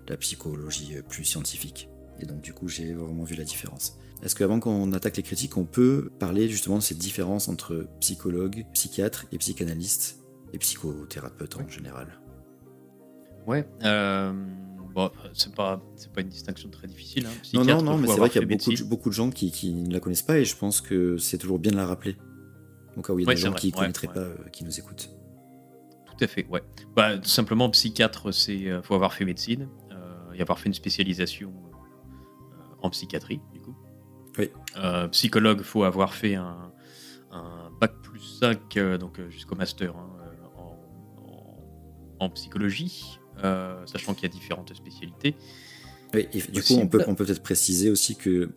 la psychologie plus scientifique. Et donc, du coup, j'ai vraiment vu la différence. Est-ce qu'avant qu'on attaque les critiques, on peut parler justement de cette différence entre psychologue, psychiatre et psychanalyste et psychothérapeute en général? Ouais, bon, c'est pas une distinction très difficile. Hein. Non, mais c'est vrai qu'il y a beaucoup de gens qui ne la connaissent pas et je pense que c'est toujours bien de la rappeler. Au cas où il y a des gens qui ne connaîtraient pas, qui nous écoutent. Tout à fait, ouais. Bah, tout simplement, psychiatre, c'est faut avoir fait médecine et avoir fait une spécialisation en psychiatrie, du coup. Oui. Psychologue, faut avoir fait un bac plus 5, donc jusqu'au master en psychologie, sachant qu'il y a différentes spécialités. Oui, et du coup, on peut peut-être préciser aussi que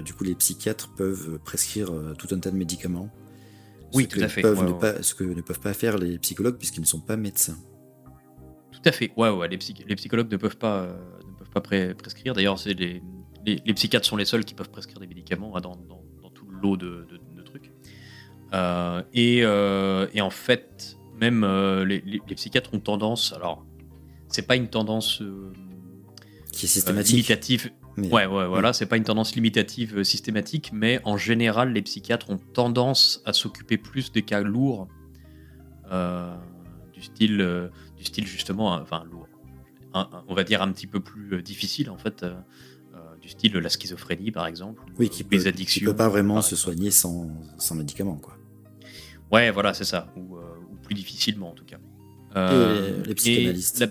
du coup, les psychiatres peuvent prescrire tout un tas de médicaments. Oui, tout à fait. Ce que ne peuvent pas faire les psychologues puisqu'ils ne sont pas médecins. Tout à fait. Ouais, les psychologues ne peuvent pas prescrire. D'ailleurs, c'est les psychiatres sont les seuls qui peuvent prescrire des médicaments dans tout le lot de trucs. Et en fait, même les psychiatres ont tendance. Alors, c'est pas une tendance qui est systématique. Limitative. Voilà, c'est pas une tendance limitative systématique, mais en général, les psychiatres ont tendance à s'occuper plus des cas lourds, du style justement, enfin lourd, on va dire un petit peu plus difficile en fait, du style la schizophrénie par exemple, oui, les addictions. Qui peut pas vraiment se soigner sans médicaments, quoi. Ouais, voilà, c'est ça, ou plus difficilement en tout cas. Et les psychanalystes.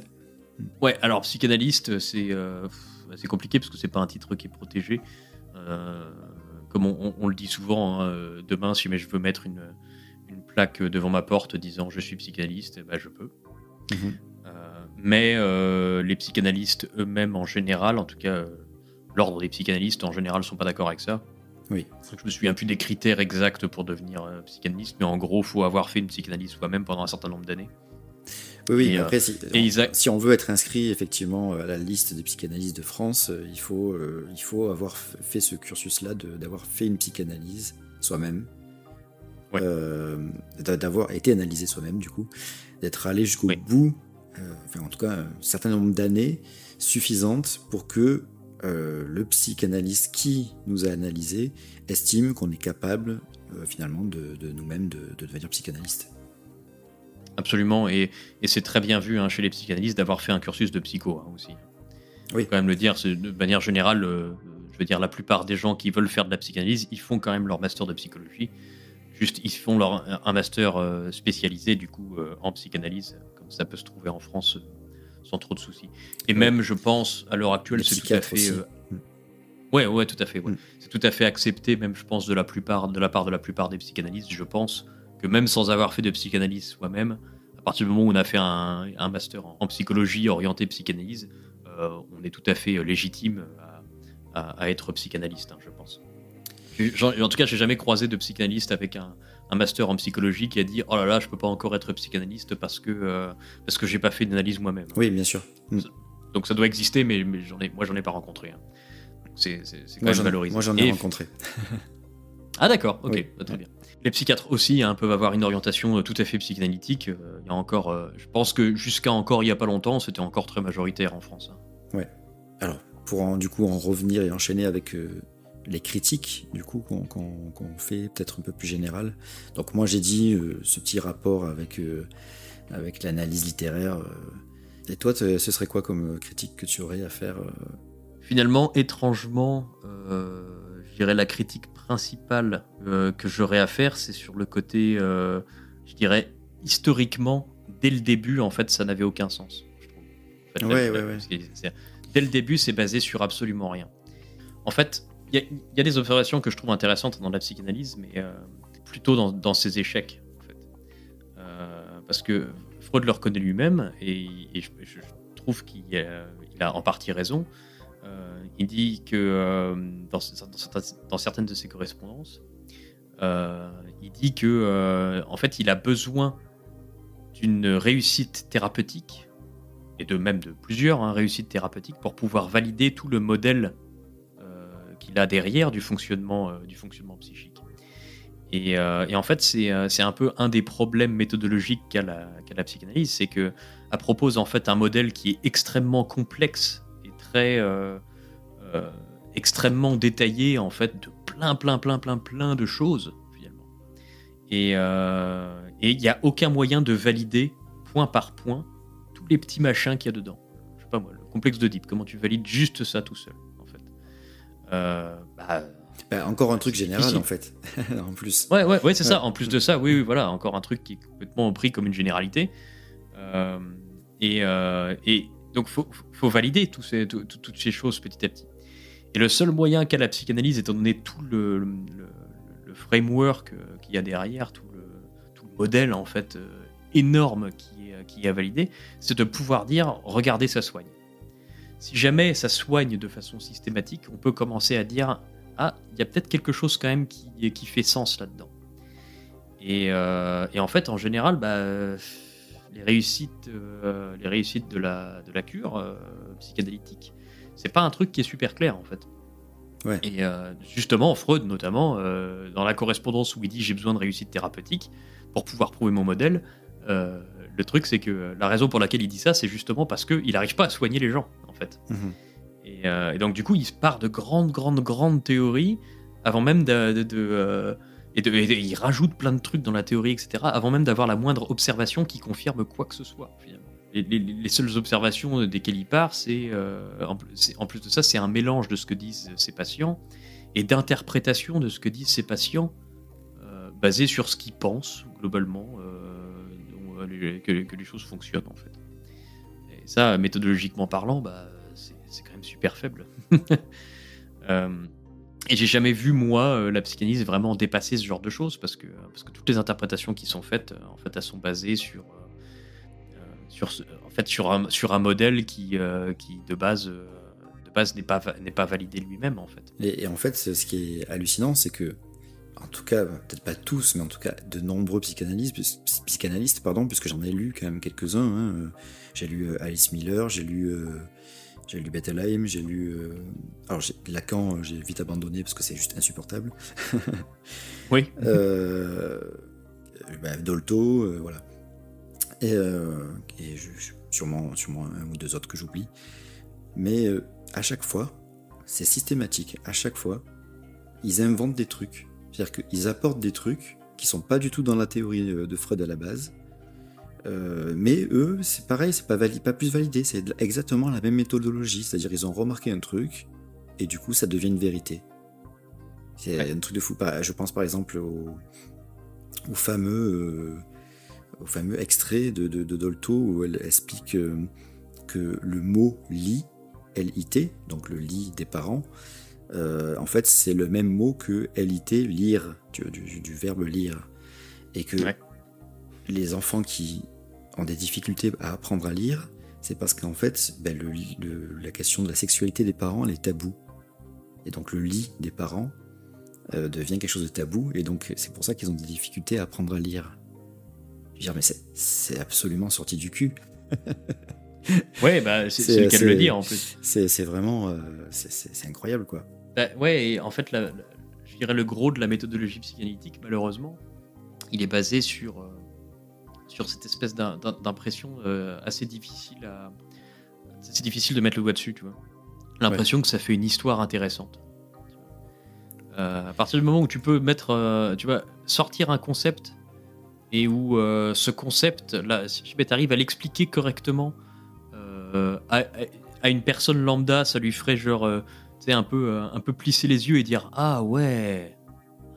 Ouais, alors psychanalyste, c'est compliqué parce que c'est pas un titre qui est protégé. Comme on le dit souvent, hein, demain, si je veux mettre une plaque devant ma porte disant je suis psychanalyste, bah, je peux. Mais les psychanalystes eux-mêmes, en général, en tout cas, l'ordre des psychanalystes, en général, sont pas d'accord avec ça. Oui. Je me souviens plus des critères exacts pour devenir psychanalyste, mais en gros, il faut avoir fait une psychanalyse soi-même pendant un certain nombre d'années. Oui, et après, si on veut être inscrit effectivement à la liste des psychanalystes de France, il faut avoir fait ce cursus-là, d'avoir fait une psychanalyse soi-même, d'avoir été analysé soi-même, du coup, d'être allé jusqu'au bout, en tout cas, un certain nombre d'années suffisantes pour que le psychanalyste qui nous a analysé estime qu'on est capable, finalement, de nous-mêmes de devenir psychanalyste. Absolument, et c'est très bien vu chez les psychanalystes d'avoir fait un cursus de psycho aussi. Oui. Faut quand même le dire, de manière générale, je veux dire, la plupart des gens qui veulent faire de la psychanalyse, ils font quand même leur master de psychologie. Juste, ils font un master spécialisé, du coup, en psychanalyse, comme ça peut se trouver en France sans trop de soucis. Et même, je pense, à l'heure actuelle, c'est tout à fait... Ouais, tout à fait. Ouais. C'est tout à fait accepté, même, je pense, de la part de la plupart des psychanalystes, je pense, que même sans avoir fait de psychanalyse soi-même, à partir du moment où on a fait un master en psychologie orienté psychanalyse, on est tout à fait légitime à être psychanalyste, je pense. En tout cas, j'ai jamais croisé de psychanalyste avec un master en psychologie qui a dit « Oh là là, je peux pas encore être psychanalyste parce que j'ai pas fait d'analyse moi-même. » Oui, bien sûr. Donc ça doit exister, mais j'en ai pas rencontré. C'est quand même valorisé. Moi, j'en ai rencontré. Ah d'accord, ok, Oui. très bien. Les psychiatres aussi peuvent avoir une orientation tout à fait psychanalytique. Il y a encore, je pense que jusqu'à encore il y a pas longtemps, c'était encore très majoritaire en France. Ouais. Alors, pour du coup en revenir et enchaîner avec les critiques du coup qu'on fait, peut-être un peu plus général. Donc moi j'ai dit ce petit rapport avec l'analyse littéraire. Et toi, ce serait quoi comme critique que tu aurais à faire Finalement, étrangement, je dirais la critique principale que j'aurais à faire, c'est sur le côté, je dirais, historiquement, dès le début, en fait, ça n'avait aucun sens, je trouve. En fait, Ouais. dès le début, c'est basé sur absolument rien. En fait, il y a des observations que je trouve intéressantes dans la psychanalyse, mais plutôt dans ses échecs, en fait. Parce que Freud le reconnaît lui-même, et je trouve qu'il a en partie raison. Il dit que dans certaines de ses correspondances, il dit que en fait, il a besoin d'une réussite thérapeutique, et même de plusieurs réussites thérapeutiques, pour pouvoir valider tout le modèle qu'il a derrière du fonctionnement psychique. Et en fait, c'est un peu un des problèmes méthodologiques qu'a la psychanalyse, c'est qu'elle propose en fait un modèle qui est extrêmement complexe et très extrêmement détaillé en fait de plein de choses finalement. Et il n'y a aucun moyen de valider point par point tous les petits machins qu'il y a dedans. Je sais pas moi, le complexe d'Oedipe, comment tu valides juste ça tout seul en fait. Encore un truc général difficile. en fait, en plus. Ouais, c'est ça. En plus de ça, oui, voilà, encore un truc qui est complètement pris comme une généralité. Et donc, faut valider toutes ces choses petit à petit. Et le seul moyen qu'a la psychanalyse, étant donné tout le framework qu'il y a derrière, tout le modèle en fait énorme qui est à valider, c'est de pouvoir dire, regardez, ça soigne. Si jamais ça soigne de façon systématique, on peut commencer à dire, ah, il y a peut-être quelque chose quand même qui fait sens là-dedans. Et en fait, en général, les réussites de la cure psychanalytique, c'est pas un truc qui est super clair en fait. Ouais. Et justement, Freud notamment, dans la correspondance où il dit j'ai besoin de réussite thérapeutique pour pouvoir prouver mon modèle, le truc c'est que la raison pour laquelle il dit ça, c'est justement parce qu'il n'arrive pas à soigner les gens en fait. Mhm. Et donc du coup, il part de grandes théories avant même et il rajoute plein de trucs dans la théorie, etc., avant même d'avoir la moindre observation qui confirme quoi que ce soit, finalement. Les seules observations desquelles il part, en plus de ça, c'est un mélange de ce que disent ses patients et d'interprétation de ce que disent ses patients, basé sur ce qu'ils pensent, globalement, que les choses fonctionnent, en fait. Et ça, méthodologiquement parlant, c'est quand même super faible. Et j'ai jamais vu, moi, la psychanalyse vraiment dépasser ce genre de choses, parce que toutes les interprétations qui sont faites, en fait, elles sont basées sur un modèle qui de base n'est pas validé lui-même, en fait. Et en fait, ce qui est hallucinant, c'est que, en tout cas, peut-être pas tous, mais en tout cas, de nombreux psychanalystes, puisque j'en ai lu quand même quelques-uns. J'ai lu Alice Miller, j'ai lu Bettelheim, j'ai lu... alors, Lacan, j'ai vite abandonné parce que c'est juste insupportable. Oui. Dolto, voilà. Et sûrement un ou deux autres que j'oublie. Mais à chaque fois, c'est systématique. À chaque fois, ils inventent des trucs. C'est-à-dire qu'ils apportent des trucs qui sont pas du tout dans la théorie de Freud à la base. Mais eux, c'est pareil, c'est pas plus validé. C'est exactement la même méthodologie. C'est-à-dire ils ont remarqué un truc et du coup, ça devient une vérité. C'est un truc de fou. Je pense par exemple au fameux extrait de Dolto où elle explique que le mot lit, L-I-T, donc le lit des parents, en fait c'est le même mot que L-I-T, lire, du verbe lire. Et que les enfants qui ont des difficultés à apprendre à lire, c'est parce qu'en fait la question de la sexualité des parents, elle est taboue. Et donc le lit des parents devient quelque chose de tabou, et donc c'est pour ça qu'ils ont des difficultés à apprendre à lire. Je veux dire, mais c'est absolument sorti du cul. Ouais, c'est le cas de le dire en plus. C'est vraiment c'est incroyable, quoi. Ouais, et en fait, je dirais le gros de la méthodologie psychanalytique, malheureusement, il est basé sur cette espèce d'impression assez difficile c'est difficile de mettre le doigt dessus, tu vois. L'impression que ça fait une histoire intéressante. À partir du moment où tu peux sortir un concept et où ce concept, là, si tu arrives à l'expliquer correctement à une personne lambda, ça lui ferait genre c'est un peu plisser les yeux et dire ah ouais,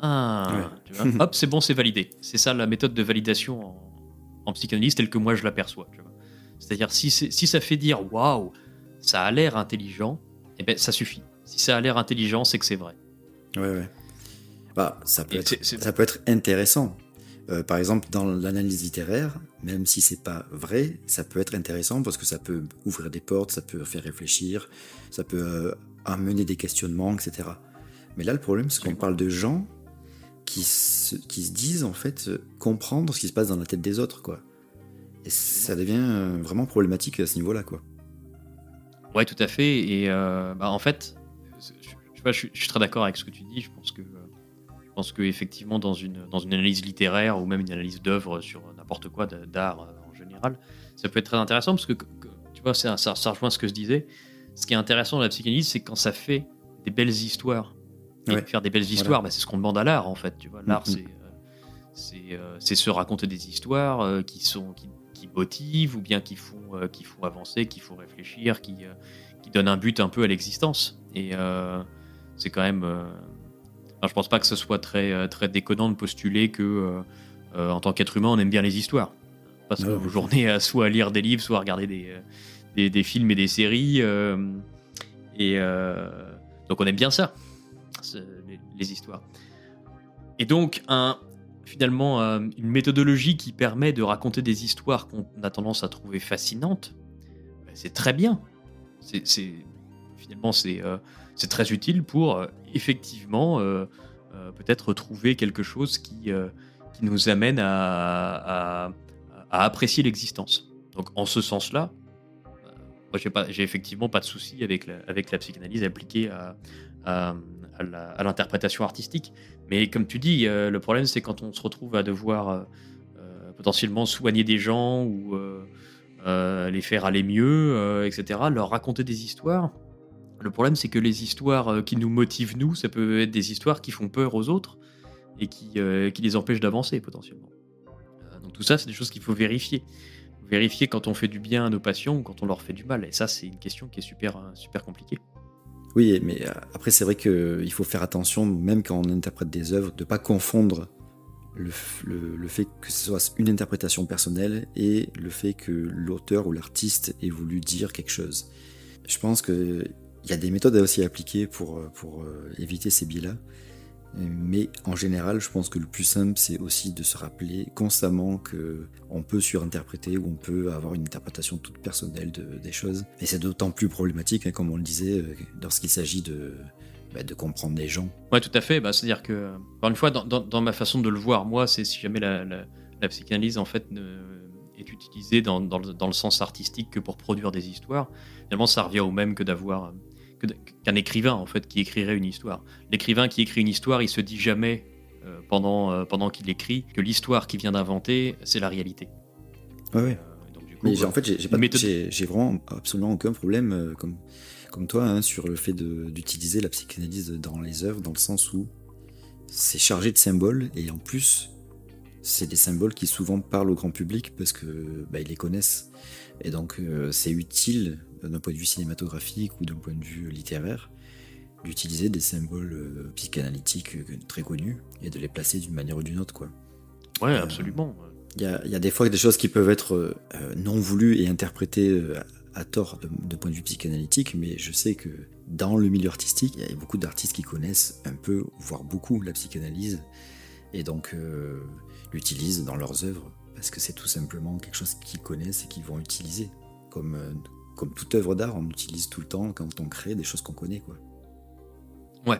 tu vois, hop, c'est bon, c'est validé. C'est ça la méthode de validation en psychanalyse telle que moi je l'aperçois. Tu vois. C'est-à-dire si ça fait dire waouh, ça a l'air intelligent, eh ben ça suffit. Si ça a l'air intelligent, c'est que c'est vrai. Ouais. Bah, ça peut être intéressant. Par exemple, dans l'analyse littéraire, même si c'est pas vrai, ça peut être intéressant parce que ça peut ouvrir des portes, ça peut faire réfléchir, ça peut amener des questionnements, etc. Mais là, le problème, c'est qu'on parle de gens qui se disent, en fait, comprendre ce qui se passe dans la tête des autres, quoi. Et ça devient vraiment problématique à ce niveau-là, quoi. Ouais, tout à fait. Et en fait, je suis très d'accord avec ce que tu dis. Je pense que effectivement, dans une analyse littéraire ou même une analyse d'œuvre sur n'importe quoi d'art en général, ça peut être très intéressant parce que tu vois, ça rejoint ce que je disais. Ce qui est intéressant dans la psychanalyse, c'est quand ça fait des belles histoires. Et faire des belles histoires, c'est ce qu'on demande à l'art, en fait. Tu vois, l'art, c'est se raconter des histoires qui motivent ou bien qui font avancer, qui font réfléchir, qui donnent un but un peu à l'existence. Et c'est quand même... je pense pas que ce soit très, très déconnant de postuler que en tant qu'être humain, on aime bien les histoires. Parce que nos journées à soit à lire des livres, soit à regarder des films et des séries. Donc on aime bien ça, les histoires. Et donc, finalement, une méthodologie qui permet de raconter des histoires qu'on a tendance à trouver fascinantes, c'est très bien. Finalement, c'est très utile pour effectivement peut-être trouver quelque chose qui nous amène à apprécier l'existence. Donc en ce sens-là, moi j'ai effectivement pas de souci avec la psychanalyse appliquée à l'interprétation artistique. Mais comme tu dis, le problème c'est quand on se retrouve à devoir potentiellement soigner des gens ou les faire aller mieux, etc., leur raconter des histoires. Le problème, c'est que les histoires qui nous motivent, nous, ça peut être des histoires qui font peur aux autres et qui les empêchent d'avancer, potentiellement. Donc tout ça, c'est des choses qu'il faut vérifier. Vérifier quand on fait du bien à nos patients ou quand on leur fait du mal. Et ça, c'est une question qui est super, super compliquée. Oui, mais après, c'est vrai qu'il faut faire attention, même quand on interprète des œuvres, de ne pas confondre le fait que ce soit une interprétation personnelle et le fait que l'auteur ou l'artiste ait voulu dire quelque chose. Je pense qu'il y a des méthodes à aussi appliquer pour éviter ces biais-là. Mais en général, je pense que le plus simple, c'est aussi de se rappeler constamment qu'on peut surinterpréter ou on peut avoir une interprétation toute personnelle des choses. Et c'est d'autant plus problématique, comme on le disait, lorsqu'il s'agit de comprendre les gens. Ouais, tout à fait. C'est-à-dire que, encore une fois, dans ma façon de le voir, moi, c'est si jamais la psychanalyse, en fait, est utilisée dans le sens artistique que pour produire des histoires, finalement, ça revient au même que d'avoir... qu'un écrivain en fait qui écrirait une histoire. L'écrivain qui écrit une histoire, il se dit jamais pendant qu'il écrit que l'histoire qu'il vient d'inventer, c'est la réalité. Ouais. Donc, du coup, mais en fait, j'ai vraiment absolument aucun problème comme toi sur le fait d'utiliser la psychanalyse dans les œuvres, dans le sens où c'est chargé de symboles et en plus c'est des symboles qui souvent parlent au grand public parce que ils les connaissent et donc c'est utile d'un point de vue cinématographique ou d'un point de vue littéraire, d'utiliser des symboles psychanalytiques très connus et de les placer d'une manière ou d'une autre, quoi. Ouais, absolument. Il y a des fois des choses qui peuvent être non voulues et interprétées à tort de point de vue psychanalytique, mais je sais que dans le milieu artistique, il y a beaucoup d'artistes qui connaissent un peu, voire beaucoup, la psychanalyse, et donc l'utilisent dans leurs œuvres, parce que c'est tout simplement quelque chose qu'ils connaissent et qu'ils vont utiliser, comme toute œuvre d'art, on utilise tout le temps quand on crée des choses qu'on connaît, quoi. Ouais.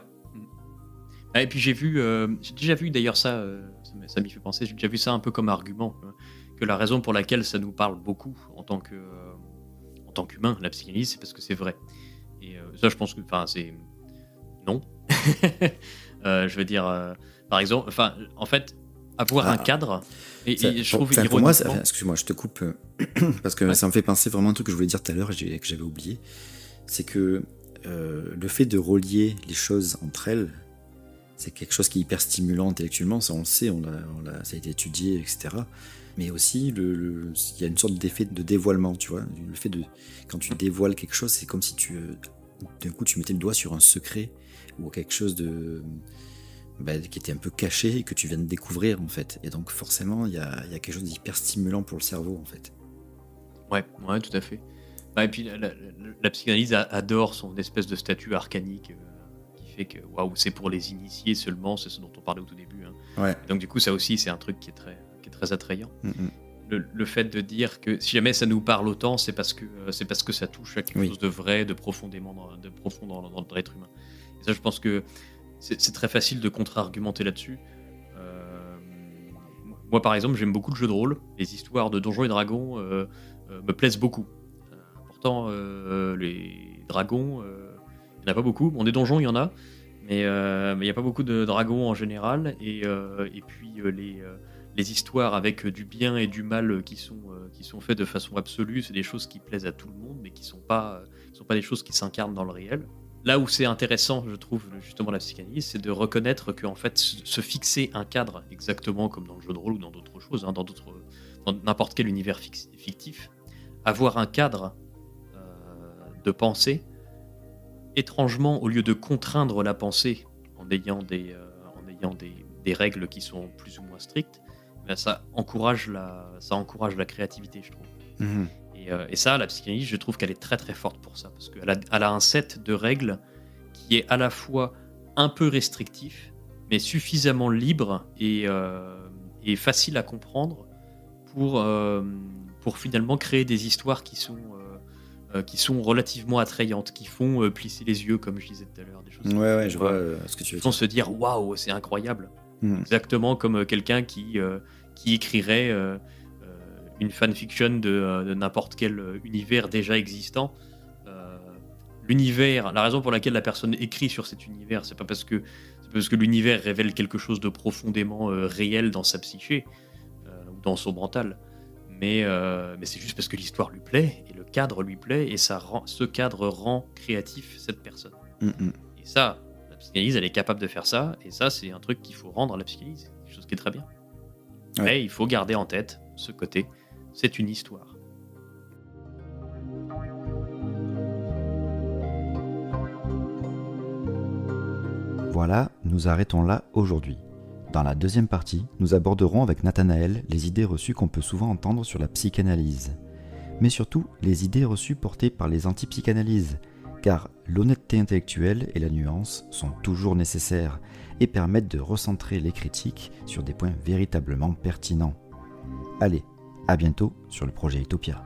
Et puis j'ai déjà vu d'ailleurs ça m'y fait penser, j'ai déjà vu ça un peu comme argument, que la raison pour laquelle ça nous parle beaucoup en tant qu'humain, la psychanalyse, c'est parce que c'est vrai. Et ça, je pense que, c'est... Non. Je veux dire, par exemple, en fait, avoir un cadre... Et je trouve pour moi, excuse-moi, je te coupe, parce que ça me fait penser vraiment à un truc que je voulais dire tout à l'heure et que j'avais oublié. C'est que le fait de relier les choses entre elles, c'est quelque chose qui est hyper stimulant intellectuellement, ça on le sait, ça a été étudié, etc. Mais aussi, il y a une sorte d'effet de dévoilement, tu vois. Le fait quand tu dévoiles quelque chose, c'est comme si tu d'un coup tu mettais le doigt sur un secret ou quelque chose qui était un peu caché et que tu viens de découvrir en fait. Et donc forcément il y a quelque chose d'hyper stimulant pour le cerveau en fait. Ouais, tout à fait. Et puis la psychanalyse adore son espèce de statut arcanique qui fait que waouh, c'est pour les initiés seulement, c'est ce dont on parlait au tout début. Ouais. Et donc du coup ça aussi c'est un truc qui est très attrayant. Mm-hmm. Le fait de dire que si jamais ça nous parle autant, c'est parce que ça touche à quelque chose de vrai, de profond dans l'être humain. Et ça, je pense que c'est très facile de contre-argumenter là-dessus. Moi, par exemple, j'aime beaucoup le jeu de rôle. Les histoires de Donjons et Dragons me plaisent beaucoup. Pourtant, les dragons, il n'y en a pas beaucoup. Bon, des donjons, il y en a, mais il n'y a pas beaucoup de dragons en général. Et puis, les histoires avec du bien et du mal qui sont faites de façon absolue, c'est des choses qui plaisent à tout le monde, mais qui sont pas des choses qui s'incarnent dans le réel. Là où c'est intéressant, je trouve, justement, la psychanalyse, c'est de reconnaître qu'en fait, se fixer un cadre, exactement comme dans le jeu de rôle ou dans d'autres choses, dans n'importe quel univers fictif, avoir un cadre de pensée, étrangement, au lieu de contraindre la pensée en ayant des règles qui sont plus ou moins strictes, ça encourage la créativité, je trouve. Mmh. Et ça, la psychanalyse, je trouve qu'elle est très très forte pour ça, parce qu'elle a un set de règles qui est à la fois un peu restrictif, mais suffisamment libre et facile à comprendre pour finalement créer des histoires qui sont relativement attrayantes, qui font plisser les yeux, comme je disais tout à l'heure, des choses. Ouais, je vois ce que tu veux dire. Font se dire waouh, c'est incroyable. Exactement comme quelqu'un qui écrirait une fanfiction de n'importe quel univers déjà existant. L'univers, la raison pour laquelle la personne écrit sur cet univers, c'est pas parce que l'univers révèle quelque chose de profondément réel dans sa psyché ou dans son mental, mais c'est juste parce que l'histoire lui plaît et le cadre lui plaît et ce cadre rend créatif cette personne. Et ça, la psychanalyse, elle est capable de faire ça, et ça, c'est un truc qu'il faut rendre à la psychanalyse, quelque chose qui est très bien. Ouais. Mais il faut garder en tête ce côté, c'est une histoire. Voilà, nous arrêtons là aujourd'hui. Dans la deuxième partie, nous aborderons avec Nathanaël les idées reçues qu'on peut souvent entendre sur la psychanalyse, mais surtout les idées reçues portées par les anti-psychanalyses, car l'honnêteté intellectuelle et la nuance sont toujours nécessaires et permettent de recentrer les critiques sur des points véritablement pertinents. Allez, à bientôt sur le projet Utopia.